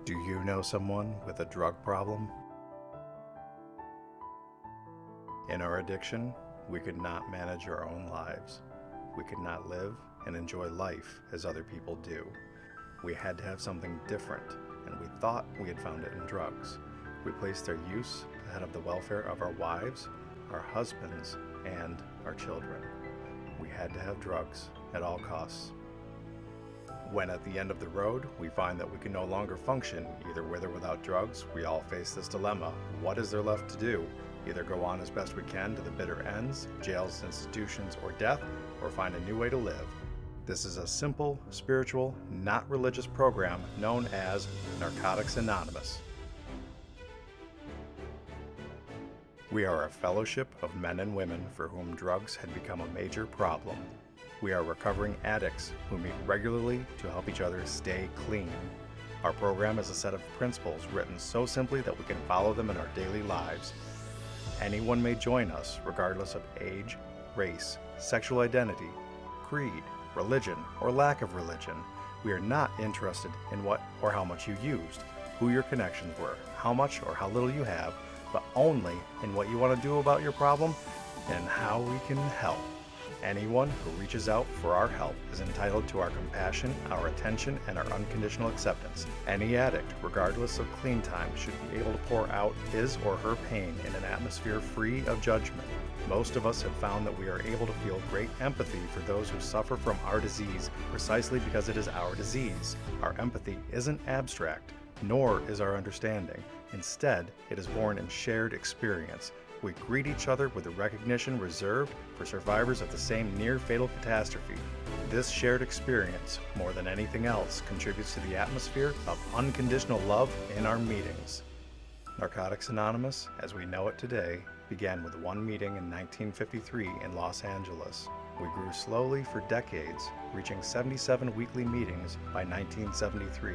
Do you know someone with a drug problem? In our addiction, we could not manage our own lives. We could not live and enjoy life as other people do. We had to have something different, and we thought we had found it in drugs. We placed their use ahead of the welfare of our wives, our husbands, and our children. We had to have drugs at all costs. When at the end of the road, we find that we can no longer function, either with or without drugs, we all face this dilemma. What is there left to do? Either go on as best we can to the bitter ends, jails, institutions, or death, or find a new way to live. This is a simple, spiritual, not religious program known as Narcotics Anonymous. We are a fellowship of men and women for whom drugs had become a major problem. We are recovering addicts who meet regularly to help each other stay clean. Our program is a set of principles written so simply that we can follow them in our daily lives. Anyone may join us regardless of age, race, sexual identity, creed, religion, or lack of religion. We are not interested in what or how much you used, who your connections were, how much or how little you have, but only in what you want to do about your problem and how we can help. Anyone who reaches out for our help is entitled to our compassion, our attention, and our unconditional acceptance. Any addict, regardless of clean time, should be able to pour out his or her pain in an atmosphere free of judgment. Most of us have found that we are able to feel great empathy for those who suffer from our disease precisely because it is our disease. Our empathy isn't abstract, nor is our understanding. Instead, it is born in shared experience. We greet each other with the recognition reserved for survivors of the same near-fatal catastrophe. This shared experience, more than anything else, contributes to the atmosphere of unconditional love in our meetings. Narcotics Anonymous, as we know it today, began with one meeting in 1953 in Los Angeles. We grew slowly for decades, reaching 77 weekly meetings by 1973.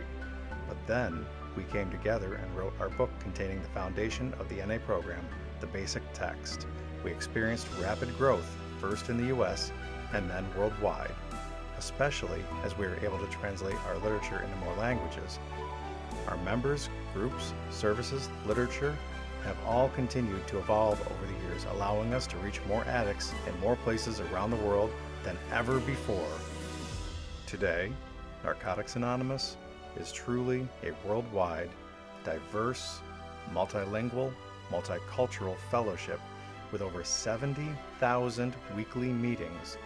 But then, we came together and wrote our book containing the foundation of the NA program, The Basic Text. We experienced rapid growth, first in the US and then worldwide, especially as we were able to translate our literature into more languages. Our members, groups, services, literature have all continued to evolve over the years, allowing us to reach more addicts in more places around the world than ever before. Today, Narcotics Anonymous is truly a worldwide, diverse, multilingual, multicultural fellowship with over 70,000 weekly meetings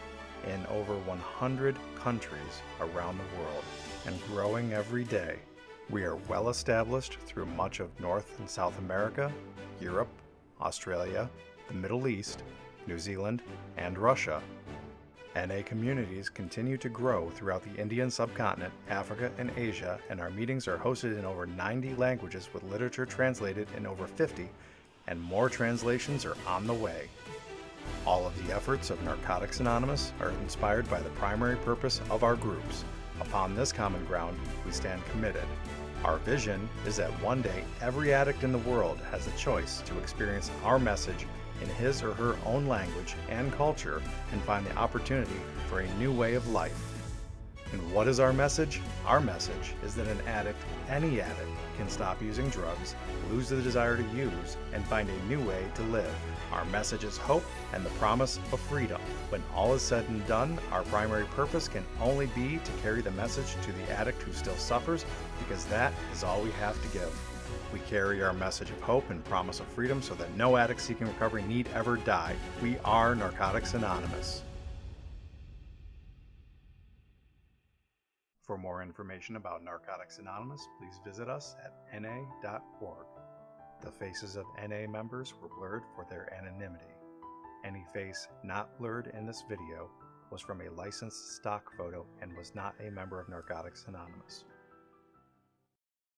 in over 100 countries around the world and growing every day. We are well established through much of North and South America, Europe, Australia, the Middle East, New Zealand, and Russia. NA communities continue to grow throughout the Indian subcontinent, Africa, and Asia, and our meetings are hosted in over 90 languages with literature translated in over 50, and more translations are on the way. All of the efforts of Narcotics Anonymous are inspired by the primary purpose of our groups. Upon this common ground, we stand committed. Our vision is that one day every addict in the world has a choice to experience our message in his or her own language and culture and find the opportunity for a new way of life. And what is our message? Our message is that an addict, any addict, can stop using drugs, lose the desire to use, and find a new way to live. Our message is hope and the promise of freedom. When all is said and done, our primary purpose can only be to carry the message to the addict who still suffers, because that is all we have to give. We carry our message of hope and promise of freedom so that no addict seeking recovery need ever die. We are Narcotics Anonymous. For more information about Narcotics Anonymous, please visit us at na.org. The faces of NA members were blurred for their anonymity. Any face not blurred in this video was from a licensed stock photo and was not a member of Narcotics Anonymous.